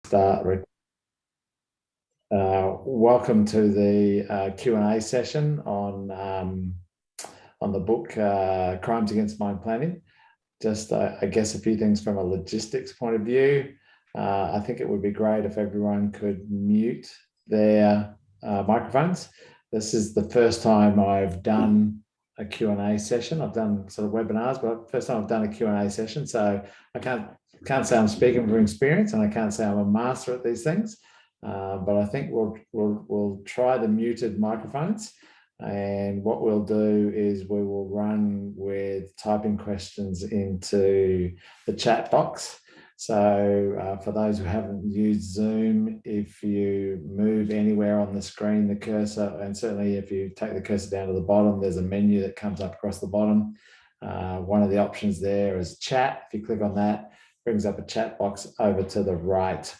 start. Welcome to the Q&A session on the book Crimes Against Mind Planning. Just, I guess, a few things from a logistics point of view. I think it would be great if everyone could mute their microphones. This is the first time I've done a Q&A session. I've done sort of webinars, but first time I've done a Q&A session. So I can't say I'm speaking from experience, and I can't say I'm a master at these things. But I think we'll try the muted microphones, and what we'll do is we will run with typing questions into the chat box. So for those who haven't used Zoom, if you move anywhere on the screen, the cursor, and certainly if you take the cursor down to the bottom, there's a menu that comes up across the bottom. One of the options there is chat. If you click on that, it brings up a chat box over to the right.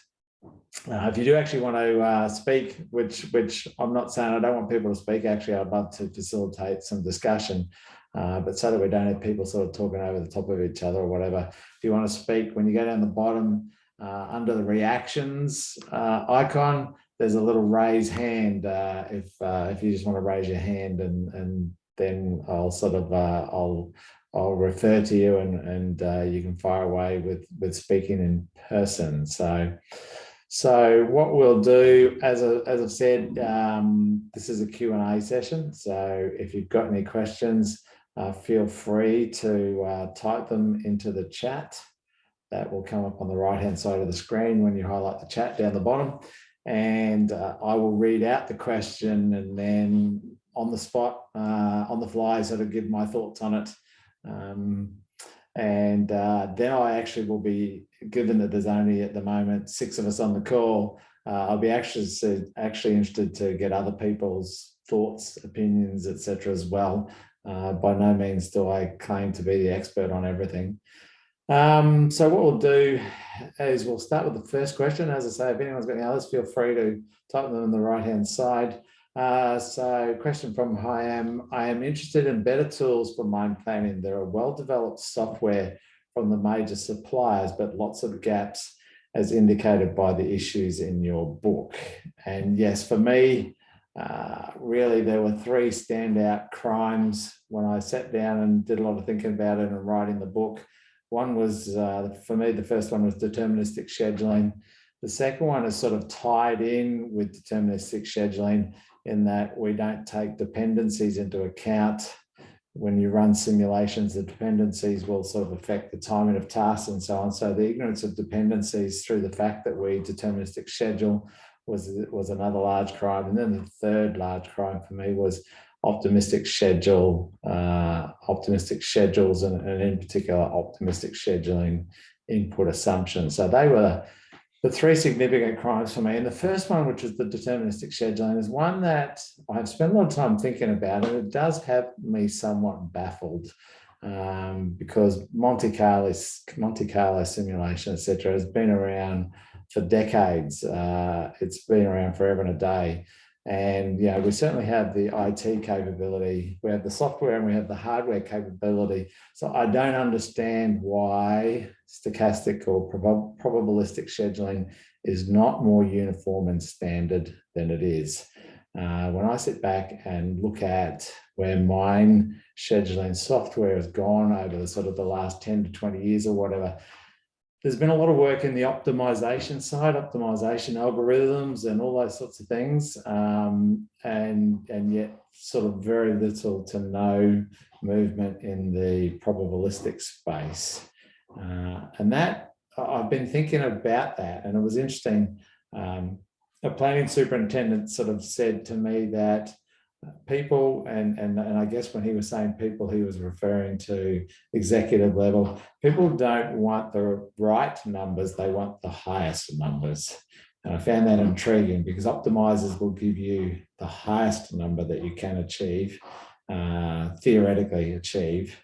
If you do actually want to speak, which I'm not saying I don't want people to speak, actually I'd love to facilitate some discussion, but so that we don't have people sort of talking over the top of each other or whatever. If you want to speak, when you go down the bottom under the reactions icon, there's a little raise hand. If you just want to raise your hand, and then I'll sort of I'll refer to you, and you can fire away with speaking in person. So what we'll do, as I've said, this is a Q&A session. So if you've got any questions, feel free to type them into the chat. That will come up on the right-hand side of the screen when you highlight the chat down the bottom. And I will read out the question, and then on the spot, on the fly, sort of give my thoughts on it. And then I actually will be, given that there's only at the moment 6 of us on the call, I'll be actually interested to get other people's thoughts, opinions, etc. as well. By no means do I claim to be the expert on everything. So what we'll do is we'll start with the first question. As I say, if anyone's got any others, feel free to type them on the right-hand side. So question from Hyam: I am interested in better tools for mind planning. There are well-developed software from the major suppliers, but lots of gaps as indicated by the issues in your book. And yes, for me, really there were 3 standout crimes when I sat down and did a lot of thinking about it and writing the book. One was, for me, the first one was deterministic scheduling. The second one is sort of tied in with deterministic scheduling, in that we don't take dependencies into account. When you run simulations, the dependencies will sort of affect the timing of tasks and so on. So the ignorance of dependencies through the fact that we deterministic schedule was another large crime. And then the third large crime for me was optimistic schedules, and in particular optimistic scheduling input assumptions. So they were the 3 significant crimes for me. And the first one, which was the deterministic scheduling, is one that I've spent a lot of time thinking about, and it does have me somewhat baffled, because Monte Carlo simulation, etc., has been around for decades. It's been around forever and a day. And we certainly have the IT capability, we have the software, and we have the hardware capability. So I don't understand why stochastic or probabilistic scheduling is not more uniform and standard than it is. When I sit back and look at where mind scheduling software has gone over the sort of the last 10 to 20 years or whatever, there's been a lot of work in the optimization side, optimization algorithms and all those sorts of things, and yet sort of very little to no movement in the probabilistic space. And that, I've been thinking about that, and it was interesting. A planning superintendent sort of said to me that people, and I guess when he was saying people, he was referring to executive level. People don't want the right numbers, they want the highest numbers. And I found that intriguing, because optimizers will give you the highest number that you can achieve, theoretically achieve.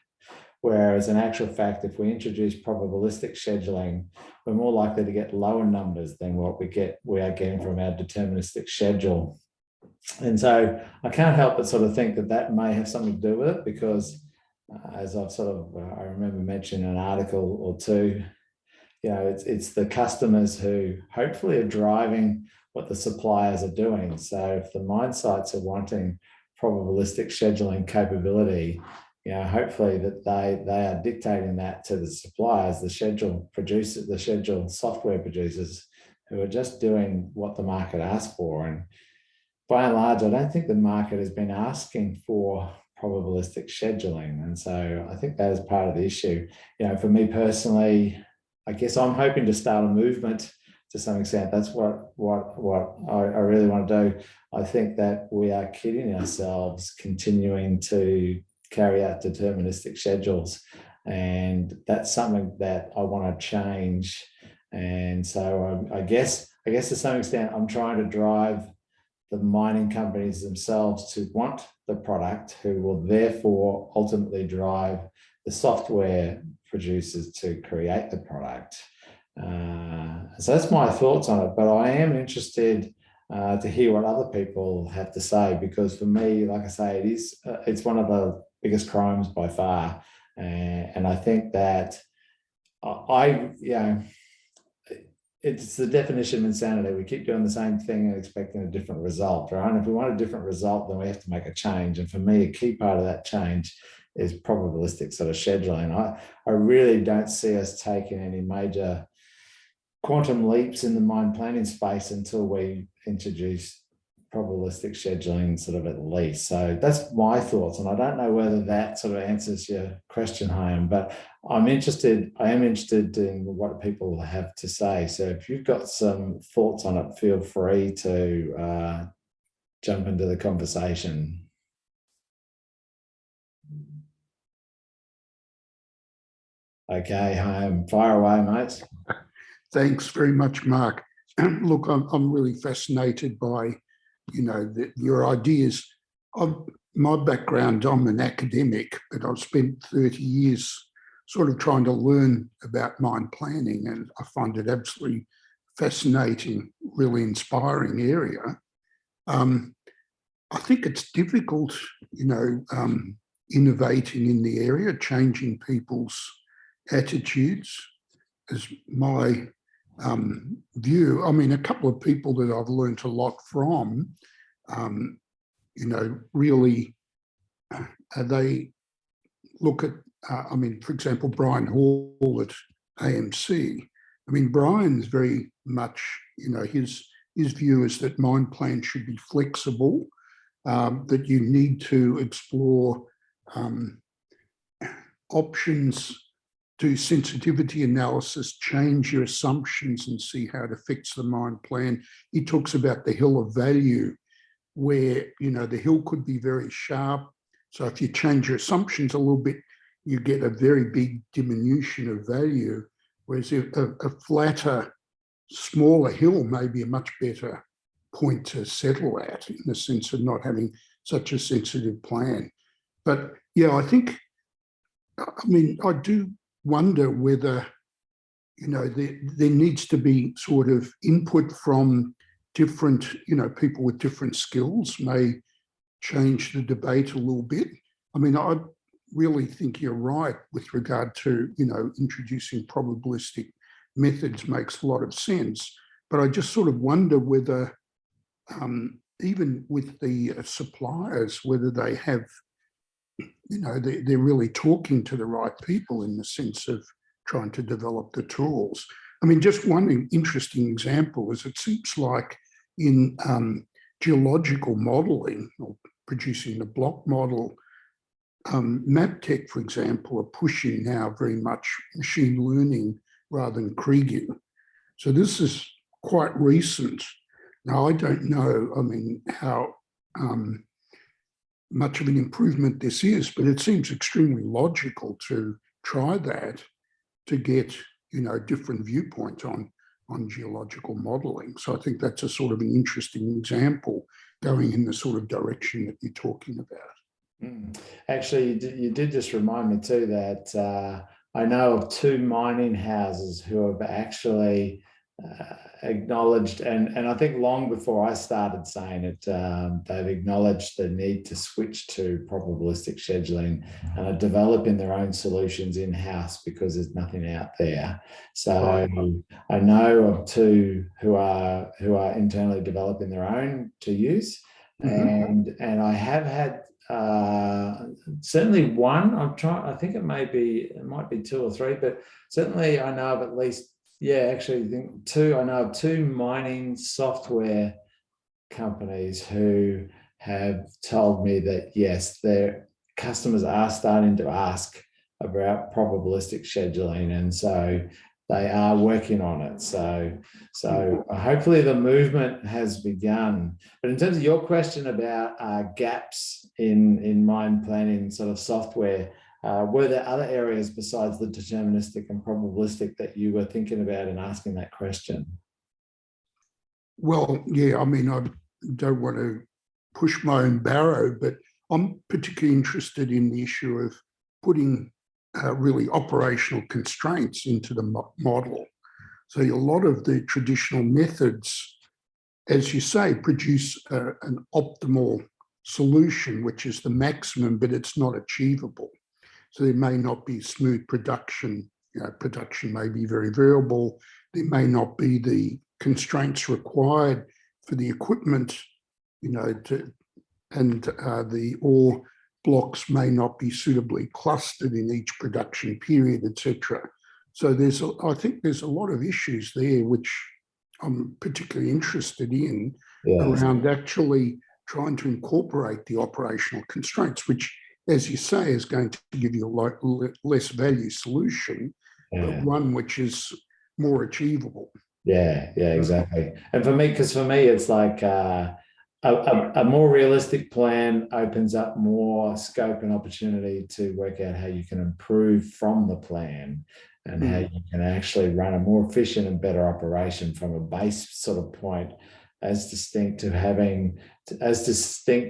Whereas in actual fact, if we introduce probabilistic scheduling, we're more likely to get lower numbers than what we are getting from our deterministic schedule. And so I can't help but sort of think that may have something to do with it, because as I've sort of, I remember mentioning an article or two it's the customers who hopefully are driving what the suppliers are doing. So if the mine sites are wanting probabilistic scheduling capability, hopefully that they are dictating that to the suppliers, the schedule producers, the schedule software producers, who are just doing what the market asks for. And by and large, I don't think the market has been asking for probabilistic scheduling. And so I think that is part of the issue. For me personally, I guess I'm hoping to start a movement to some extent. That's what I really want to do. I think that we are kidding ourselves continuing to carry out deterministic schedules. And that's something that I want to change. And so I guess to some extent, I'm trying to drive the mining companies themselves to want the product, who will therefore ultimately drive the software producers to create the product. So that's my thoughts on it, but I am interested to hear what other people have to say, because for me, like I say, it's one of the biggest crimes by far. And I think that it's the definition of insanity. We keep doing the same thing and expecting a different result, right? And if we want a different result, then we have to make a change. And for me, a key part of that change is probabilistic sort of scheduling. I really don't see us taking any major quantum leaps in the mine planning space until we introduce probabilistic scheduling, sort of, at least. So that's my thoughts, and I don't know whether that sort of answers your question, Hayam, but I am interested in what people have to say. So if you've got some thoughts on it, feel free to jump into the conversation. Okay, Hayam, fire away, mate. Thanks very much, Mark. Look, I'm really fascinated by your ideas. My background, I'm an academic, but I've spent 30 years sort of trying to learn about mine planning, and I find it absolutely fascinating, really inspiring area. I think it's difficult, innovating in the area, changing people's attitudes is my view. I mean, a couple of people that I've learned a lot from, really, they look at, for example, Brian Hall at AMC. I mean, Brian's very much, his view is that mine plans should be flexible, that you need to explore options, do sensitivity analysis, change your assumptions and see how it affects the mine plan. He talks about the hill of value, where, the hill could be very sharp. So if you change your assumptions a little bit, you get a very big diminution of value, whereas a flatter, smaller hill may be a much better point to settle at, in the sense of not having such a sensitive plan. But yeah, I do wonder whether, there needs to be sort of input from different, people with different skills may change the debate a little bit. I mean, I really think you're right with regard to, introducing probabilistic methods makes a lot of sense. But I just sort of wonder whether, even with the suppliers, whether they have, they're really talking to the right people in the sense of trying to develop the tools. I mean, just one interesting example is, it seems like in geological modelling, or producing the block model, MapTech, for example, are pushing now very much machine learning rather than Krieger. So this is quite recent. Now, I don't know, how much of an improvement this is, but it seems extremely logical to try that to get, different viewpoint on geological modelling. So I think that's a sort of an interesting example going in the sort of direction that you're talking about. Actually, you did just remind me too that I know of 2 mining houses who have actually acknowledged, and I think long before I started saying it, they've acknowledged the need to switch to probabilistic scheduling and are developing their own solutions in-house because there's nothing out there. So I know of two who are internally developing their own to use, and I have had certainly one. I think it might be two or three, but certainly I know of at least. Yeah, actually, I think two. I know of two mining software companies who have told me that yes, their customers are starting to ask about probabilistic scheduling, and so they are working on it. So hopefully the movement has begun. But in terms of your question about gaps in mine planning sort of software. Were there other areas besides the deterministic and probabilistic that you were thinking about in asking that question? Well, yeah, I mean, I don't want to push my own barrow, but I'm particularly interested in the issue of putting really operational constraints into the model. So a lot of the traditional methods, as you say, produce an optimal solution, which is the maximum, but it's not achievable. So there may not be smooth production. Production may be very variable. There may not be the constraints required for the equipment, and the ore blocks may not be suitably clustered in each production period, etc. So I think there's a lot of issues there which I'm particularly interested in around actually trying to incorporate the operational constraints, which, as you say, is going to give you a less value solution, but one which is more achievable. Yeah, exactly. And for me, it's like a more realistic plan opens up more scope and opportunity to work out how you can improve from the plan and how you can actually run a more efficient and better operation from a base sort of point, as distinct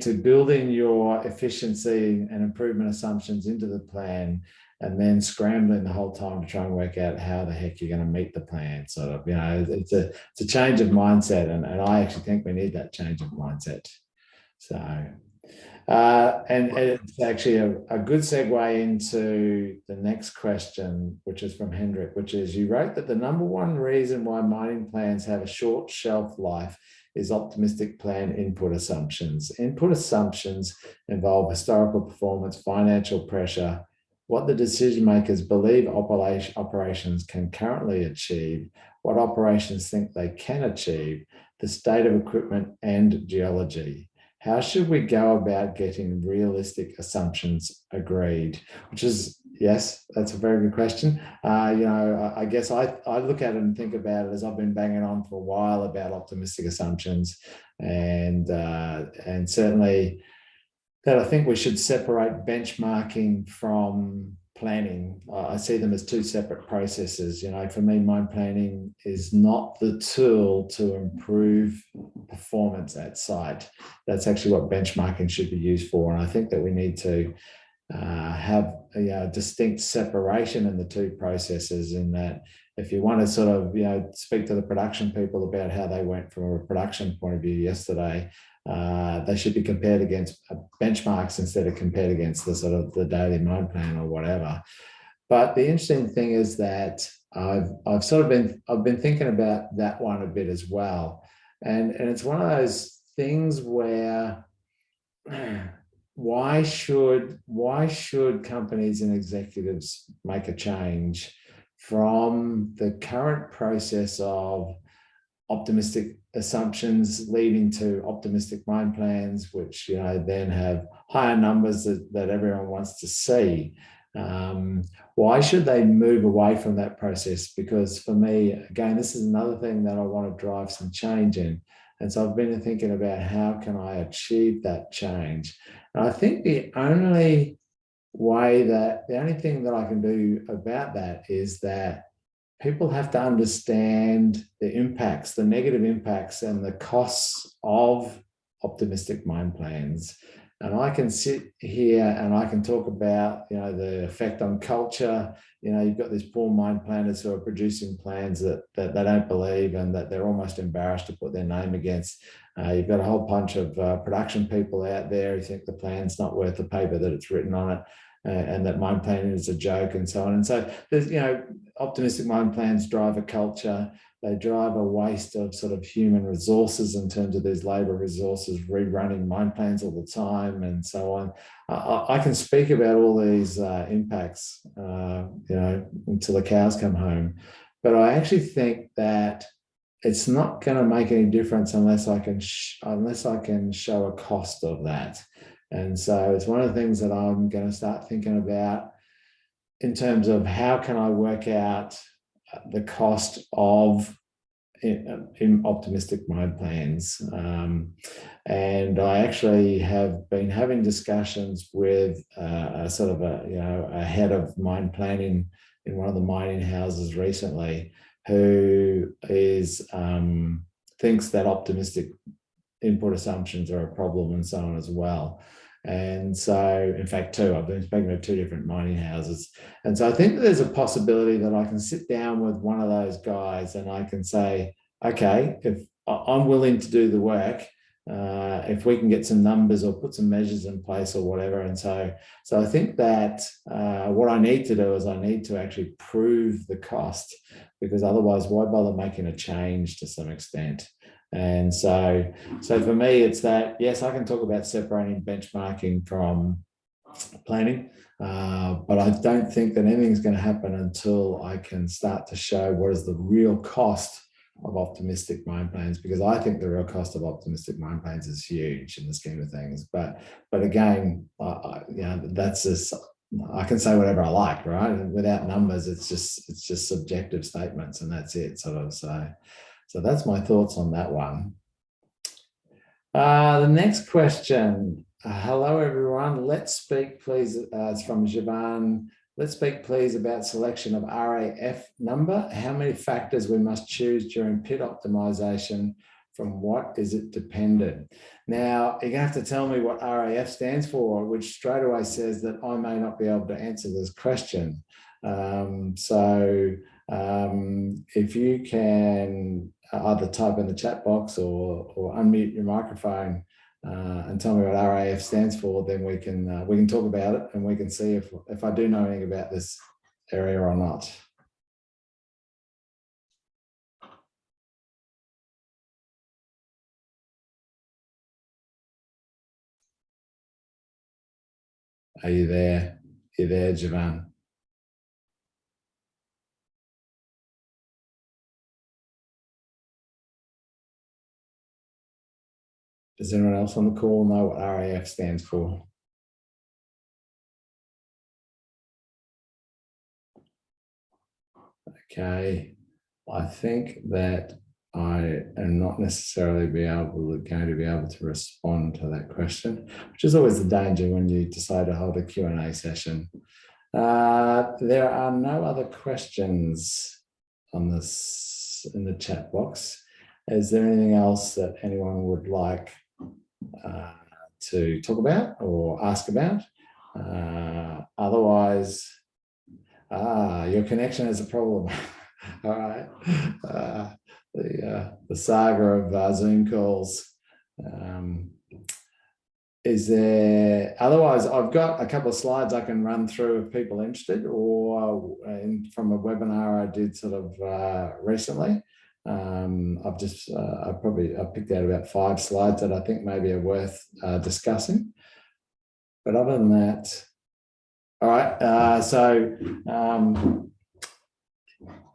to building your efficiency and improvement assumptions into the plan and then scrambling the whole time to try and work out how the heck you're going to meet the plan. Sort of, it's a change of mindset, and I actually think we need that change of mindset. So, and it's actually a good segue into the next question, which is from Hendrik, which is, you wrote that the number one reason why mining plans have a short shelf life is optimistic plan input assumptions. Input assumptions involve historical performance, financial pressure, what the decision makers believe operations can currently achieve, what operations think they can achieve, the state of equipment and geology. How should we go about getting realistic assumptions agreed? Which is, yes, that's a very good question. I guess I look at it and think about it as I've been banging on for a while about optimistic assumptions, and certainly that I think we should separate benchmarking from planning. I see them as two separate processes. For me, mine planning is not the tool to improve performance at site. That's actually what benchmarking should be used for. And I think that we need to have a distinct separation in the two processes, in that if you want to sort of speak to the production people about how they went from a production point of view yesterday, they should be compared against benchmarks instead of compared against the sort of the daily mine plan or whatever. But the interesting thing is that I've been thinking about that one a bit as well, and it's one of those things where why should companies and executives make a change from the current process of optimistic assumptions leading to optimistic mine plans, which then have higher numbers that everyone wants to see? Why should they move away from that process? Because for me, again, this is another thing that I want to drive some change in. And so I've been thinking about how can I achieve that change. And I think the only thing that I can do about that is that people have to understand the negative impacts and the costs of optimistic mine plans. And I can sit here and I can talk about, the effect on culture. You've got these poor mind planners who are producing plans that they don't believe and that they're almost embarrassed to put their name against. You've got a whole bunch of production people out there who think the plan's not worth the paper that it's written on it, and that mind planning is a joke and so on. And so there's, optimistic mind plans drive a culture. They drive a waste of sort of human resources in terms of these labor resources, rerunning mind plans all the time and so on. I can speak about all these impacts, until the cows come home. But I actually think that it's not going to make any difference unless I can show a cost of that. And so it's one of the things that I'm going to start thinking about in terms of how can I work out the cost of in optimistic mind plans. And I actually have been having discussions with a sort of a head of mind planning in one of the mining houses recently, who is thinks that optimistic input assumptions are a problem and so on as well. And so, in fact, I've been speaking to 2 different mining houses. And so I think there's a possibility that I can sit down with one of those guys and I can say, okay, if I'm willing to do the work, if we can get some numbers or put some measures in place or whatever. And so I think that what I need to do is I need to actually prove the cost, because otherwise, why bother making a change to some extent? And so for me, it's that, yes, I can talk about separating benchmarking from planning, but I don't think that anything's going to happen until I can start to show what is the real cost of optimistic mind plans, because I think the real cost of optimistic mind plans is huge in the scheme of things. But again, that's just, I can say whatever I like, right? And without numbers, it's just subjective statements, and that's it, sort of. So that's my thoughts on that one. The next question. Hello, everyone. Let's speak, please. It's from Javan. Let's speak, please, about selection of RAF number. How many factors we must choose during pit optimization? From what is it dependent? Now, you're going to have to tell me what RAF stands for, which straight away says that I may not be able to answer this question. If you can either type in the chat box or unmute your microphone and tell me what RAF stands for, then we can talk about it and we can see if I do know anything about this area or not. Are you there? You're there, Javan. Does anyone else on the call know what RAF stands for? Okay, I think that I am not necessarily going to be able to respond to that question, which is always the danger when you decide to hold a Q&A session. There are no other questions on this in the chat box. Is there anything else that anyone would like to talk about or ask about? Otherwise, your connection is a problem. All right. The saga of Zoom calls. Is there, otherwise, I've got a couple of slides I can run through if people are interested, or from a webinar I did sort of recently. I picked out about 5 slides that I think maybe are worth discussing. But other than that, all right.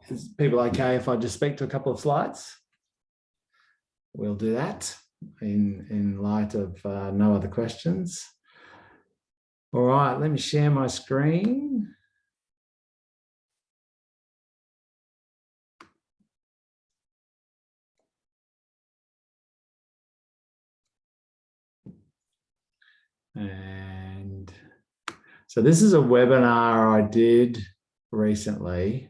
Is people okay if I just speak to a couple of slides? We'll do that in light of no other questions. All right, let me share my screen. And so this is a webinar I did recently.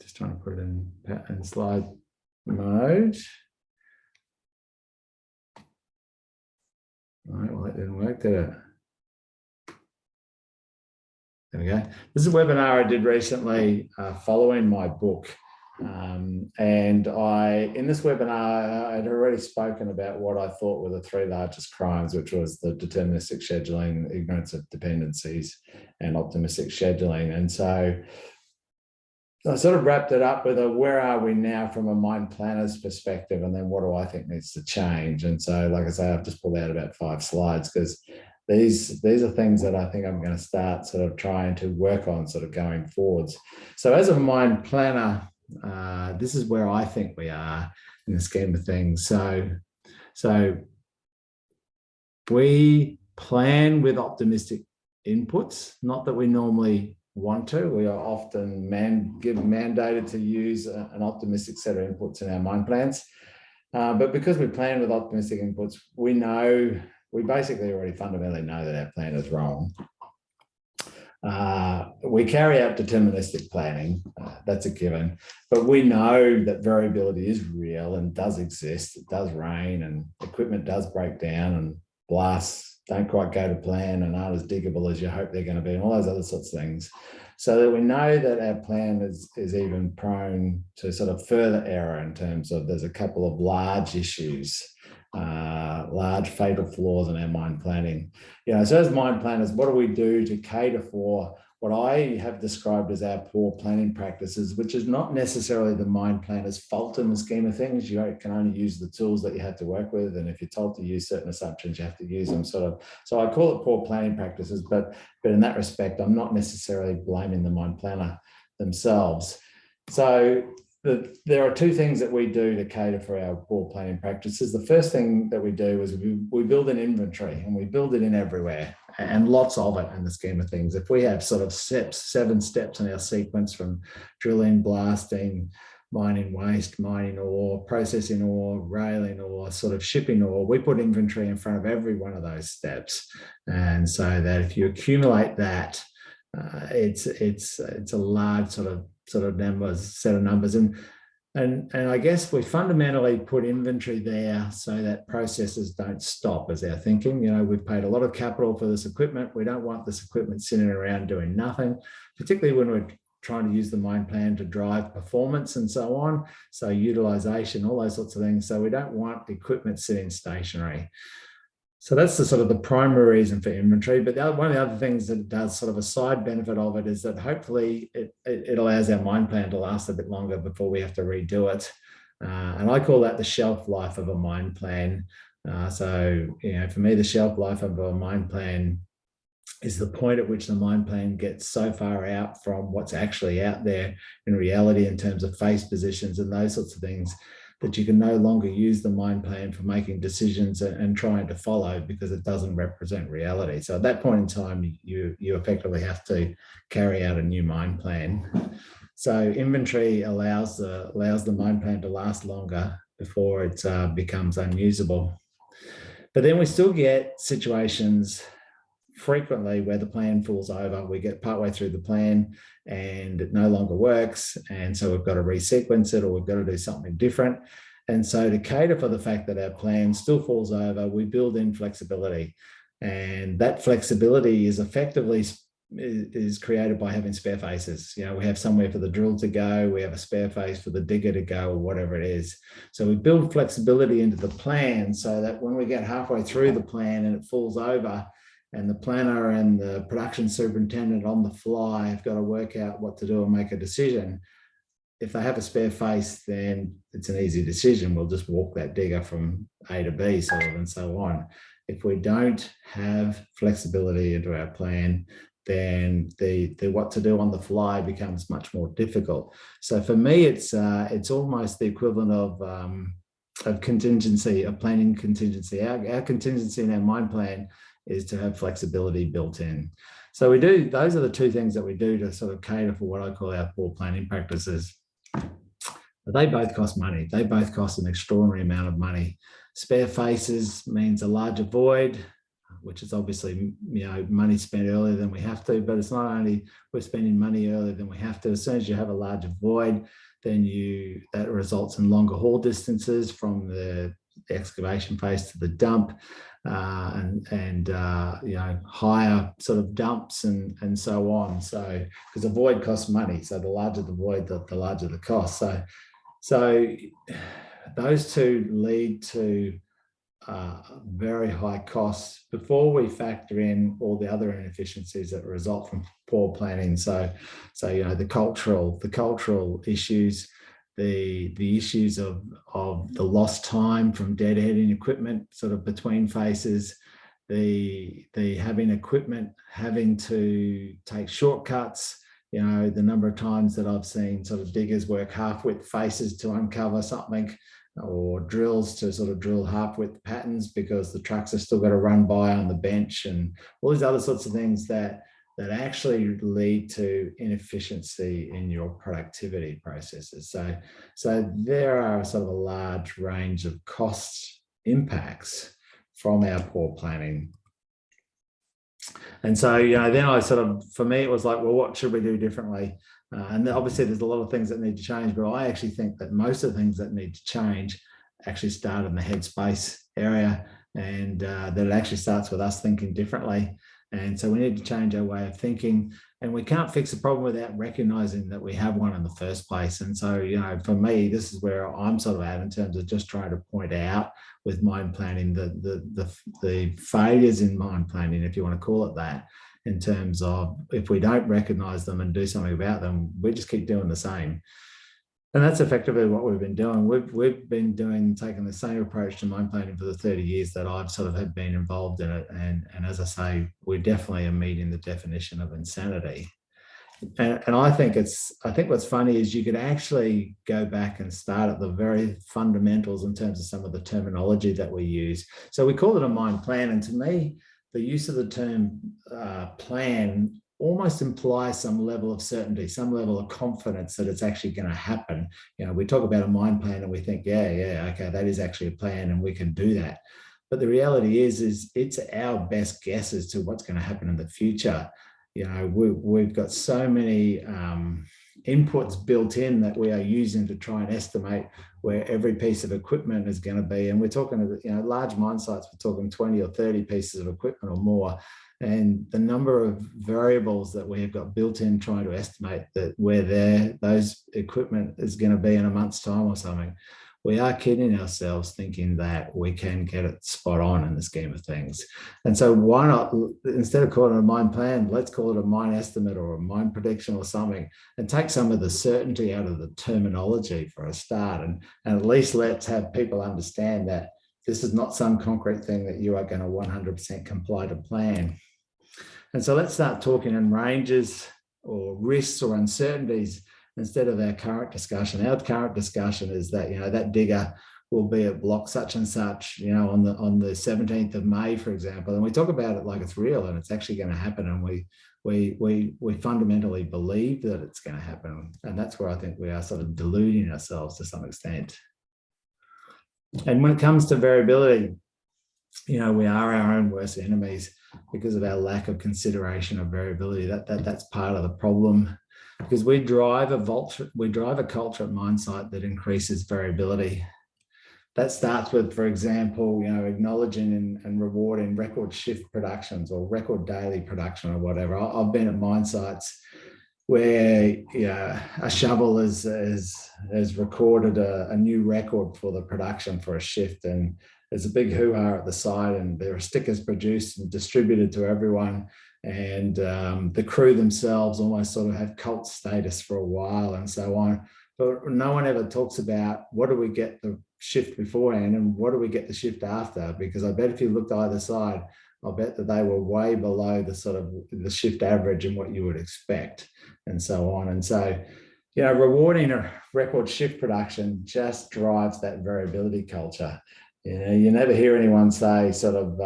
Just trying to put it in slide mode. All right, well, that didn't work, did it? There we go. This is a webinar I did recently following my book. And in this webinar, I'd already spoken about what I thought were the three largest crimes, which was the deterministic scheduling, ignorance of dependencies, and optimistic scheduling. And so I sort of wrapped it up with where are we now from a mind planner's perspective, and then what do I think needs to change? And so, like I say, I've just pulled out about 5 slides because these are things that I think I'm going to start sort of trying to work on sort of going forwards. So as a mind planner, this is where I think we are in the scheme of things. So we plan with optimistic inputs, not that we normally want to. We are often mandated to use an optimistic set of inputs in our mind plans. But because we plan with optimistic inputs, we basically already fundamentally know that our plan is wrong. We carry out deterministic planning, that's a given, but we know that variability is real and does exist. It does rain and equipment does break down and blasts don't quite go to plan and aren't as diggable as you hope they're going to be, and all those other sorts of things. So that we know that our plan is even prone to sort of further error in terms of there's a couple of large issues, large fatal flaws in our mind planning. So as mind planners, what do we do to cater for what I have described as our poor planning practices, which is not necessarily the mind planner's fault in the scheme of things. You can only use the tools that you have to work with, and if you're told to use certain assumptions, you have to use them sort of. So I call it poor planning practices, but in that respect, I'm not necessarily blaming the mind planner themselves. So there are 2 things that we do to cater for our poor planning practices. The first thing that we do is we build an inventory, and we build it in everywhere, and lots of it in the scheme of things. If we have sort of 7 steps in our sequence from drilling, blasting, mining waste, mining ore, processing ore, railing ore, sort of shipping ore, we put inventory in front of every one of those steps. And so that if you accumulate that, it's a large sort of set of numbers, and I guess we fundamentally put inventory there so that processes don't stop, as our thinking. We've paid a lot of capital for this equipment. We don't want this equipment sitting around doing nothing, particularly when we're trying to use the mind plan to drive performance and so on. So utilization, all those sorts of things. So we don't want the equipment sitting stationary. So that's the primary reason for inventory. But one of the other things that it does, sort of a side benefit of it, is that hopefully it allows our mind plan to last a bit longer before we have to redo it. And I call that the shelf life of a mind plan. So for me, the shelf life of a mind plan is the point at which the mind plan gets so far out from what's actually out there in reality in terms of face positions and those sorts of things, that you can no longer use the mind plan for making decisions and trying to follow, because it doesn't represent reality. So at that point in time, you effectively have to carry out a new mind plan. So inventory allows the mind plan to last longer before it becomes unusable. But then we still get situations frequently where the plan falls over. We get partway through the plan and it no longer works, and so we've got to resequence it, or we've got to do something different. And so to cater for the fact that our plan still falls over, we build in flexibility, and that flexibility is effectively created by having spare faces. We have somewhere for the drill to go, we have a spare face for the digger to go, or whatever it is. So we build flexibility into the plan so that when we get halfway through the plan and it falls over, and the planner and the production superintendent on the fly have got to work out what to do and make a decision, if they have a spare face, then it's an easy decision. We'll just walk that digger from A to B, sort of, and so on. If we don't have flexibility into our plan, then the what to do on the fly becomes much more difficult. So for me, it's almost the equivalent of contingency, of planning contingency. Our contingency in our mind plan is to have flexibility built in. So those are the 2 things that we do to sort of cater for what I call our poor planning practices. But they both cost money. They both cost an extraordinary amount of money. Spare faces means a larger void, which is obviously money spent earlier than we have to, but it's not only we're spending money earlier than we have to. As soon as you have a larger void, then that results in longer haul distances from the the excavation phase to the dump, and higher sort of dumps and so on. So because a void costs money, so the larger the void, the larger the cost. So those two lead to very high costs before we factor in all the other inefficiencies that result from poor planning. So the cultural issues, the issues of the lost time from deadheading equipment sort of between phases, the having equipment having to take shortcuts. The number of times that I've seen sort of diggers work half-width faces to uncover something, or drills to sort of drill half-width patterns because the trucks are still got to run by on the bench, and all these other sorts of things that actually lead to inefficiency in your productivity processes. So there are sort of a large range of cost impacts from our poor planning. And so, then I sort of, for me, it was like, well, what should we do differently? And obviously there's a lot of things that need to change, but I actually think that most of the things that need to change actually start in the headspace area, and that it actually starts with us thinking differently. And so we need to change our way of thinking, and we can't fix a problem without recognizing that we have one in the first place. And so, for me, this is where I'm sort of at in terms of just trying to point out with mind planning the failures in mind planning, if you want to call it that, in terms of if we don't recognize them and do something about them, we just keep doing the same. And that's effectively what we've been doing. We've been taking the same approach to mind planning for the 30 years that I've sort of have been involved in it. And as I say, we definitely are meeting the definition of insanity. And I think what's funny is you could actually go back and start at the very fundamentals in terms of some of the terminology that we use. So we call it a mind plan. And to me, the use of the term plan almost implies some level of certainty, some level of confidence that it's actually going to happen. We talk about a mind plan and we think, yeah, okay, that is actually a plan and we can do that. But the reality is it's our best guess as to what's going to happen in the future. We've got so many inputs built in that we are using to try and estimate where every piece of equipment is going to be. And we're talking, large mine sites, we're talking 20 or 30 pieces of equipment or more. And the number of variables that we have got built in trying to estimate that where those equipment is going to be in a month's time or something, we are kidding ourselves thinking that we can get it spot on in the scheme of things. And so why not, instead of calling it a mine plan, let's call it a mine estimate or a mine prediction or something, and take some of the certainty out of the terminology for a start. And at least let's have people understand that this is not some concrete thing that you are going to 100% comply to plan. And so let's start talking in ranges or risks or uncertainties instead of our current discussion. Our current discussion is that, that digger will be at block such and such, on the 17th of May, for example. And we talk about it like it's real and it's actually going to happen. And we fundamentally believe that it's going to happen. And that's where I think we are sort of deluding ourselves to some extent. And when it comes to variability, we are our own worst enemies because of our lack of consideration of variability. That's part of the problem, because we drive a culture at mine site that increases variability. That starts with, for example, acknowledging and rewarding record shift productions or record daily production or whatever. I've been at mine sites where a shovel has recorded a new record for the production for a shift, and there's a big hoo-ha at the site, and there are stickers produced and distributed to everyone, and the crew themselves almost sort of have cult status for a while and so on. But no one ever talks about what do we get the shift beforehand and what do we get the shift after, because I bet if you looked either side, I'll bet that they were way below the sort of the shift average and what you would expect and so on. And so, rewarding a record shift production just drives that variability culture. You never hear anyone say sort of,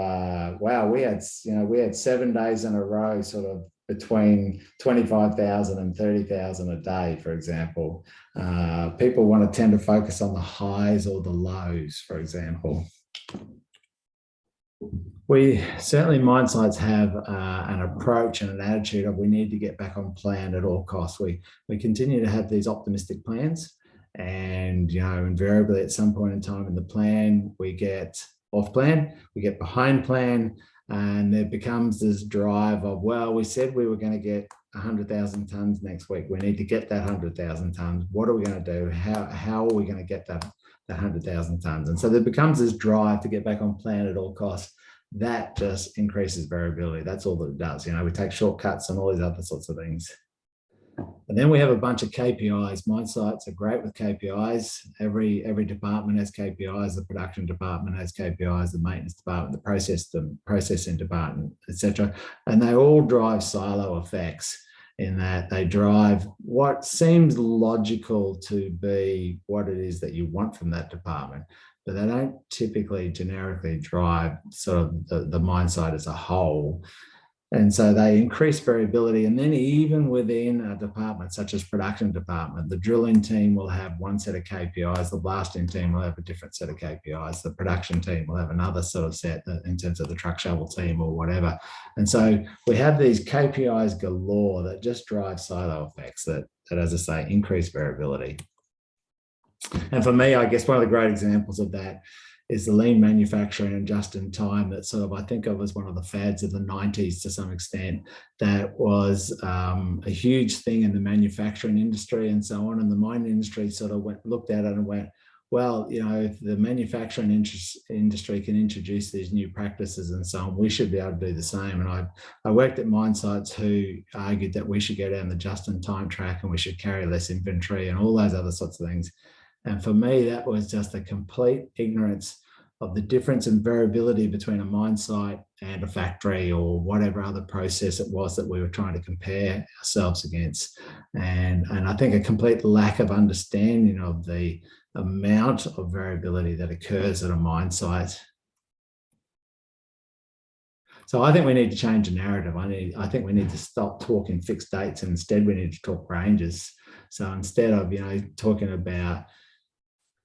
wow, we had 7 days in a row sort of between 25,000 and 30,000 a day, for example. People want to tend to focus on the highs or the lows, for example. We certainly, mine sites have an approach and an attitude of we need to get back on plan at all costs. We continue to have these optimistic plans, And, invariably at some point in time in the plan, we get off plan, we get behind plan, and there becomes this drive of, well, we said we were going to get 100,000 tonnes next week. We need to get that 100,000 tonnes. What are we going to do? How are we going to get that 100,000 tonnes? And so there becomes this drive to get back on plan at all costs. That just increases variability. That's all that it does. We take shortcuts and all these other sorts of things. And then we have a bunch of KPIs. Mine sites are great with KPIs. Every department has KPIs. The production department has KPIs. The maintenance department, the processing department, etc. And they all drive silo effects in that they drive what seems logical to be what it is that you want from that department, but they don't typically generically drive sort of the mine site as a whole. And so they increase variability. And then even within a department such as production department, the drilling team will have one set of KPIs, the blasting team will have a different set of KPIs, the production team will have another sort of set in terms of the truck shovel team or whatever. And so we have these KPIs galore that just drive silo effects that as I say, increase variability. And for me, I guess one of the great examples of that is the lean manufacturing and just in time that sort of I think of as one of the fads of the 90s to some extent. That was a huge thing in the manufacturing industry and so on. And the mining industry sort of looked at it and went, well, if the manufacturing industry can introduce these new practices and so on, we should be able to do the same. And I worked at mine sites who argued that we should go down the just-in-time track and we should carry less inventory and all those other sorts of things. And for me, that was just a complete ignorance of the difference in variability between a mine site and a factory or whatever other process it was that we were trying to compare ourselves against. And I think a complete lack of understanding of the amount of variability that occurs at a mine site. So I think we need to change the narrative. I think we need to stop talking fixed dates and instead we need to talk ranges. So instead of, talking about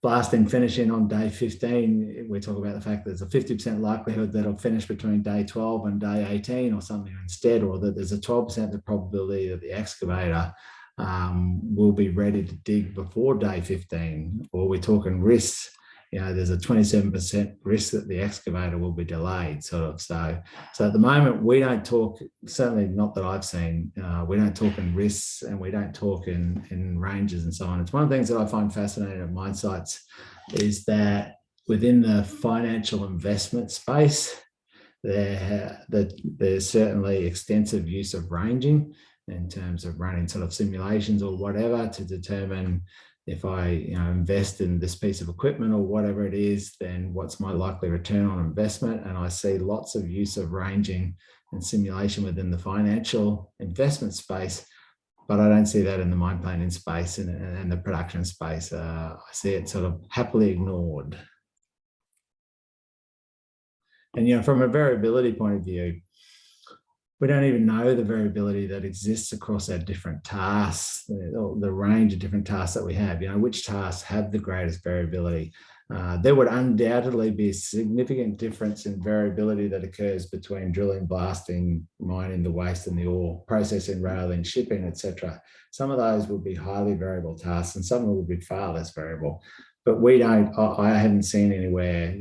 blasting finishing on day 15, we talk about the fact that there's a 50% likelihood that it'll finish between day 12 and day 18 or something instead, or that there's a 12% probability that the excavator will be ready to dig before day 15, or we're talking risks. There's a 27% risk that the excavator will be delayed, sort of. So at the moment, we don't talk, certainly not that I've seen, we don't talk in risks and we don't talk in ranges and so on. It's one of the things that I find fascinating at mine sites is that within the financial investment space, there's certainly extensive use of ranging in terms of running sort of simulations or whatever to determine if I invest in this piece of equipment or whatever it is, then what's my likely return on investment? And I see lots of use of ranging and simulation within the financial investment space, but I don't see that in the mine planning space and the production space. I see it sort of happily ignored. And from a variability point of view, we don't even know the variability that exists across our different tasks, the range of different tasks that we have. Which tasks have the greatest variability? There would undoubtedly be a significant difference in variability that occurs between drilling, blasting, mining the waste and the ore, processing, railing, shipping, etc. Some of those would be highly variable tasks and some of them would be far less variable. But I haven't seen anywhere,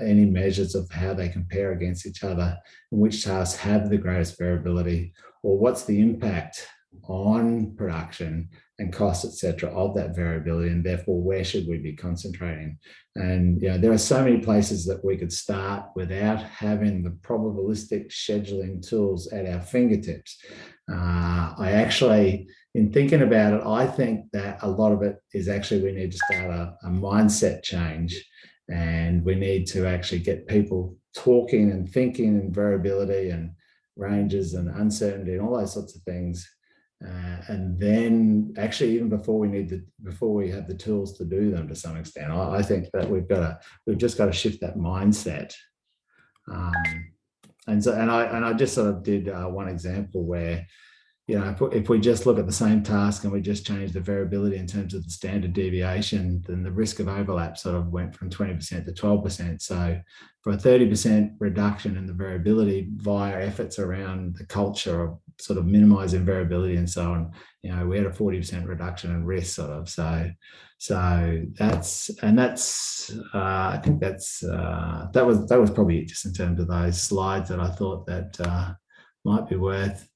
any measures of how they compare against each other and which tasks have the greatest variability or what's the impact on production and cost, etc., of that variability, and therefore where should we be concentrating? And there are so many places that we could start without having the probabilistic scheduling tools at our fingertips. I actually, in thinking about it, I think that a lot of it is actually we need to start a mindset change, and we need to actually get people talking and thinking in variability and ranges and uncertainty and all those sorts of things. And then actually even before we have the tools to do them to some extent, I think that we've just got to shift that mindset. And I just sort of did one example where, if we just look at the same task and we just change the variability in terms of the standard deviation, then the risk of overlap sort of went from 20% to 12%. So for a 30% reduction in the variability via efforts around the culture of sort of minimizing variability and so on. You know, we had a 40% reduction in risk, sort of. So that's I think that was probably just in terms of those slides that I thought that might be worth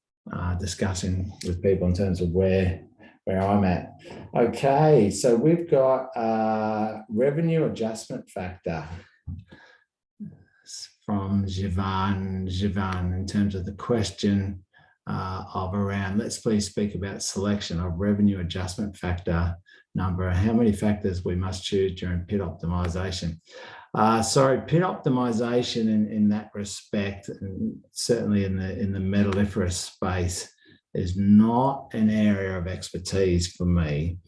discussing with people in terms of where I'm at. Okay, so we've got revenue adjustment factor from Jivan in terms of the question of around, let's please speak about selection of revenue adjustment factor number, how many factors we must choose during PIT optimization. Sorry, PIT optimization in that respect, and certainly in the metalliferous space, is not an area of expertise for me.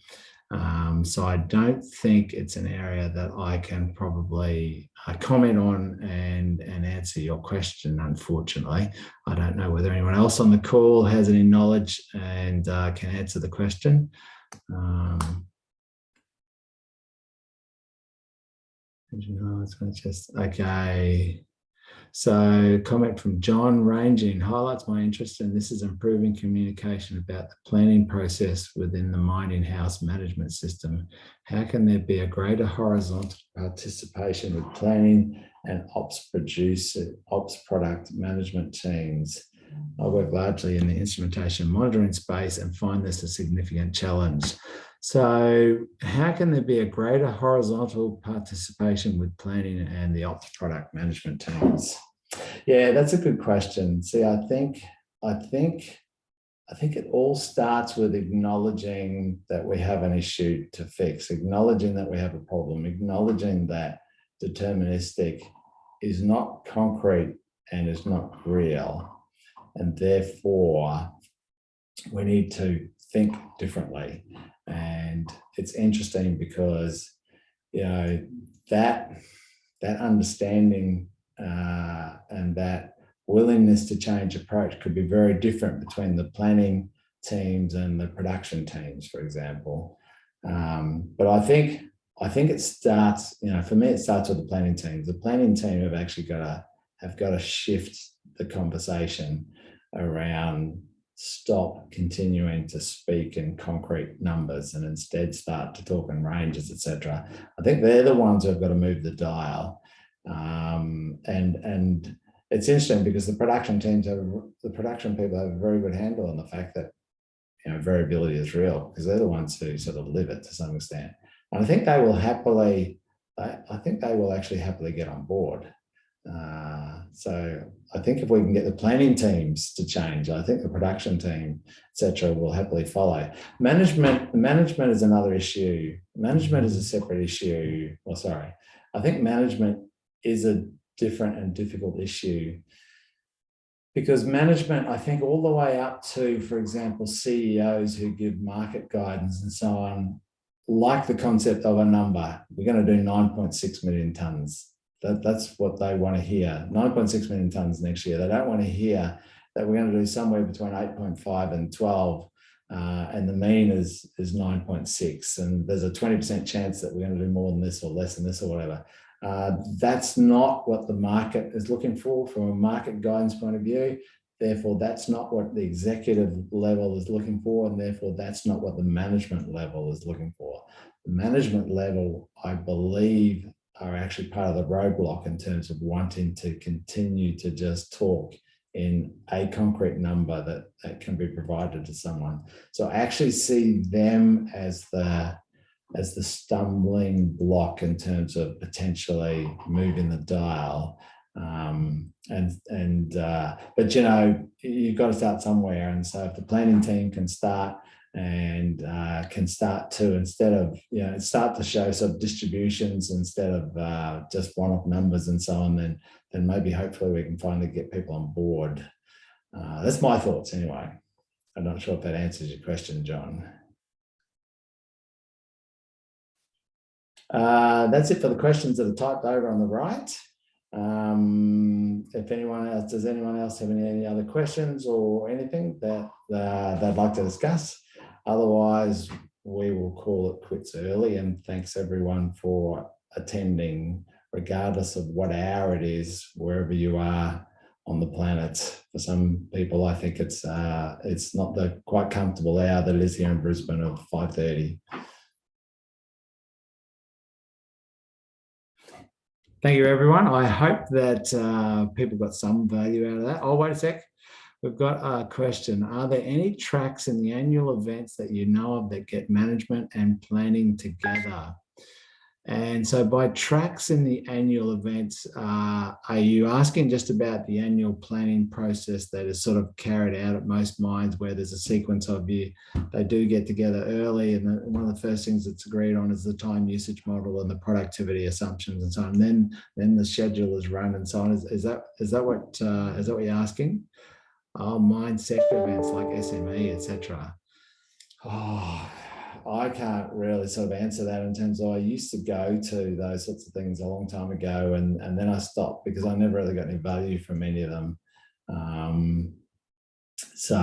So I don't think it's an area that I can probably comment on and answer your question, unfortunately. I don't know whether anyone else on the call has any knowledge and can answer the question. Okay. So comment from John Ranging highlights my interest in this is improving communication about the planning process within the mining house management system. How can there be a greater horizontal participation with planning and ops product management teams? I work largely in the instrumentation monitoring space and find this a significant challenge. So how can there be a greater horizontal participation with planning and the ops product management teams? Yeah, that's a good question. See, I think it all starts with acknowledging that we have an issue to fix, acknowledging that we have a problem, acknowledging that deterministic is not concrete and is not real. And therefore, we need to think differently. And it's interesting because, you know, that understanding and that willingness to change approach could be very different between the planning teams and the production teams, for example. But I think it starts, you know, for me, it starts with the planning teams. The planning team have actually got to shift the conversation around stop continuing to speak in concrete numbers and instead start to talk in ranges, etc. I think they're the ones who have got to move the dial. And it's interesting because the production people have a very good handle on the fact that, you know, variability is real because they're the ones who sort of live it to some extent. And I think they will actually happily get on board. So I think if we can get the planning teams to change, I think the production team, etc., will happily follow. Management is another issue. Management is a separate issue. Well, sorry, I think management is a different and difficult issue because management, I think all the way up to, for example, CEOs who give market guidance and so on, like the concept of a number. We're going to do 9.6 million tonnes. That's what they want to hear. 9.6 million tonnes next year. They don't want to hear that we're going to do somewhere between 8.5 and 12, and the mean is 9.6, and there's a 20% chance that we're going to do more than this or less than this or whatever. That's not what the market is looking for from a market guidance point of view. Therefore, that's not what the executive level is looking for, and therefore that's not what the management level is looking for. The management level, I believe, are actually part of the roadblock in terms of wanting to continue to just talk in a concrete number that can be provided to someone. So I actually see them as the stumbling block in terms of potentially moving the dial. But you know, you've got to start somewhere. And so if the planning team can start and can start to, instead of, you know, start to show some distributions instead of just one-off numbers and so on, then maybe hopefully we can finally get people on board. That's my thoughts anyway. I'm not sure if that answers your question, John. That's it for the questions that are typed over on the right. If anyone else, does anyone else have any other questions or anything that they'd like to discuss? Otherwise, we will call it quits early, and thanks everyone for attending, regardless of what hour it is, wherever you are on the planet. For some people, I think it's not the quite comfortable hour that it is here in Brisbane of 5:30. Thank you, everyone. I hope that people got some value out of that. Oh, wait a sec. We've got a question. Are there any tracks in the annual events that you know of that get management and planning together? And so by tracks in the annual events, are you asking just about the annual planning process that is sort of carried out at most mines where there's a sequence of they do get together early, and one of the first things that's agreed on is the time usage model and the productivity assumptions and so on. And then the schedule is run and so on. Is that what you're asking? Oh, mine sector events like SME, etc. Oh, I can't really sort of answer that in terms of I used to go to those sorts of things a long time ago, and then I stopped because I never really got any value from any of them. So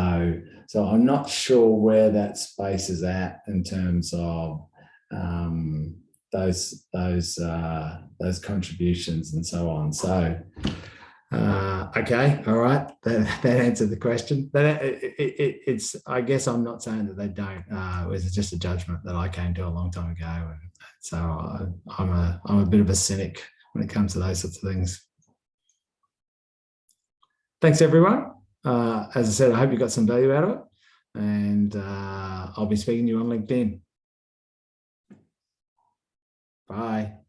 I'm not sure where that space is at in terms of those contributions and so on. So. Okay, all right. That answered the question. But it's. I guess I'm not saying that they don't. It was just a judgment that I came to a long time ago, and so I'm a bit of a cynic when it comes to those sorts of things. Thanks, everyone. As I said, I hope you got some value out of it, and I'll be speaking to you on LinkedIn. Bye.